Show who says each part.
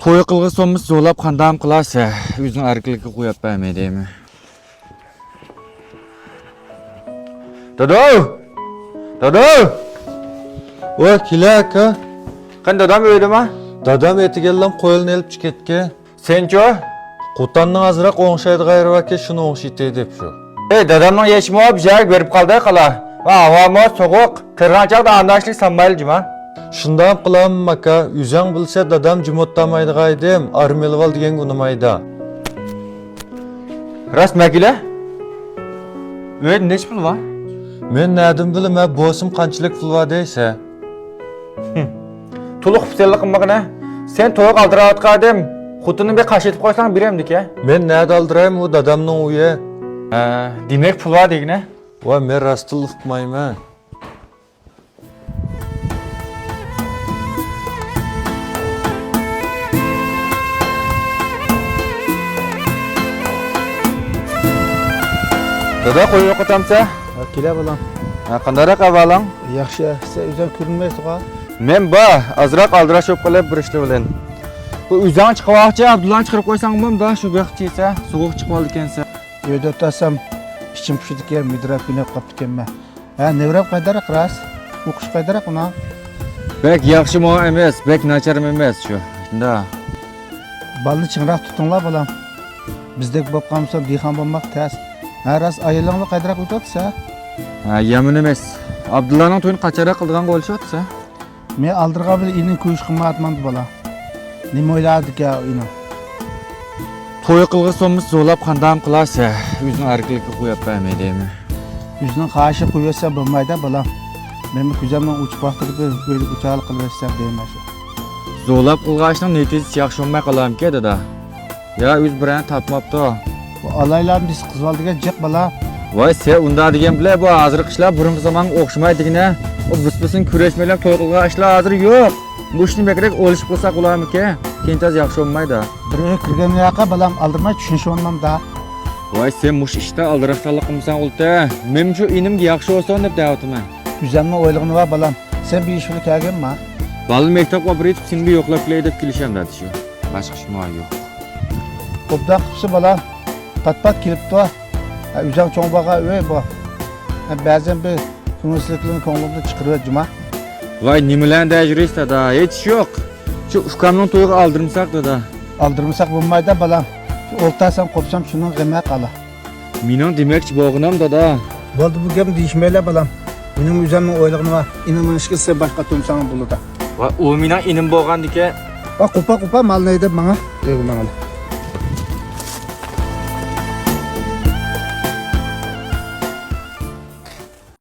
Speaker 1: To'y qilg'i so'mmiz zo'lab qandam qilasa, o'zing arqlikka qo'yib bermaydimi? Dado! Dado!
Speaker 2: O kilaka.
Speaker 1: Qan dadam öydimi?
Speaker 2: Dadam etigellam qo'yilni elib chiqetga.
Speaker 1: Sencho?
Speaker 2: Qo'tanning azroq o'ngshaydi g'ayrivaka shuni o'ngshitay deb shu.
Speaker 1: Dadamning yechimi bijak berib qoldi qala. Va havomo so'g'uq, kirganchaqda andashlik sanmayljima.
Speaker 2: Shundan qilam maka, uzang bilsa dadam jumotdamaydi g'aydim, armelval degan gunumayda.
Speaker 1: Rast makila? Öyd nech pul var?
Speaker 2: Men nadim bilma, bosim qanchalik pul var deysa.
Speaker 1: To'liq pullik qilmag'ina. Sen to'y qaldirayotgandim. Xutini bir qash etib qo'ysang beremdik-a.
Speaker 2: Men nada aldirayim u dadamning uyi.
Speaker 1: Demak pul var degina.
Speaker 2: Va men rastil uqmayman.
Speaker 1: Dada qo'y yo'qotamsa?
Speaker 3: Kela bolam.
Speaker 1: Qandaroq avalang?
Speaker 3: Yaxshi, sen o'zing ko'rinmaysiz-ku.
Speaker 1: Men azroq aldirashib qilib bir ishlar bilan. Bu uydan chiqmoqchi, Abdullani chiqarib qo'ysang bo'lmda, shu vaqtcha esa sovuq chiqib oldi ekansa.
Speaker 3: Uyda o'tasam, ichim pushidiki, mudrab o'ynab qolibdi ekanman. Nevrab qaydaroq ras? O'qish qaydaroq uni?
Speaker 1: Bek yaxshimi emas, bek nacharim emas shu. Shunda.
Speaker 3: Balni chinroq tutinglar bolam. Bizdek bo'lib qolsa, dehqon bo'lmoq tas. Ras ayolingni qaydaroq o'totsa?
Speaker 1: Yamin emas. Abdullaning to'yini qachara qilgan bo'lishyapsa?
Speaker 3: Men aldirgan bilan ining ko'yish qimmatmand bolam. Nima o'ylardik-a uni?
Speaker 1: To'y qilg'i so'mmiz zo'lab qandam qilasa, o'zing arqlikka qo'yib bermaydimi?
Speaker 3: O'zining qashi qo'ysa bo'lmaydi bolam. Men kuzamdan uch vaqtida böyle uçal qilsam deyman shu.
Speaker 1: Zo'lab qilg'ashning netijasi yaxshi bo'lmay qolamki dada. Ya o'z birini topmabdi.
Speaker 3: Bu alaylarni biz qizvaldiga jiq bolam.
Speaker 1: Voy sen unda degan bilan bu hozir ishlar burun zaman o'xshamaydigina. O biz-bizning kurashmaylar to'y qilgan ishlar hozir yo'q. Bu ishni bekrek o'lishib qilsak bo'larmiki? Kentaz yaxshi bo'lmaydi.
Speaker 3: Bir kirgan yoqqa balam aldirmay tushunish olmamda.
Speaker 1: Voy sen mush ishda aldirashlik qilsan o'lta. Men shu inimga yaxshi olsan deb da'vataman.
Speaker 3: Güzelmi o'ylig'ini va balam. Sen bir ish bilan kelganmi?
Speaker 1: Bali maktabga borib senga yo'qlab kelay deb kelisham dedi shu. Boshqa ish yo'q.
Speaker 3: Qo'pdan qipsi balam. Pat-pat kelibdi. Uzang cho'ngbaga uy bu. Ba'zan bir ko'ngilsizliklarni ko'nglimda chiqarib juma.
Speaker 1: Voy nimalarni ajraysiz da, hech yo'q. Shu ukamning to'yiga aldirmasak da.
Speaker 3: Aldirmasak bo'lmaydi balam. O'rtasam qo'psam shuni g'ima qala.
Speaker 1: Mening demakchi bo'g'inam dada.
Speaker 3: Bo'ldi bu gap deyishmaylar balam. Mening uzamning o'ylig'ini va inimni ishga sen boshqa tumsang bo'ladi.
Speaker 1: Va u mening inim bo'lgandiki,
Speaker 3: va qo'pa mallaydi menga. Mana.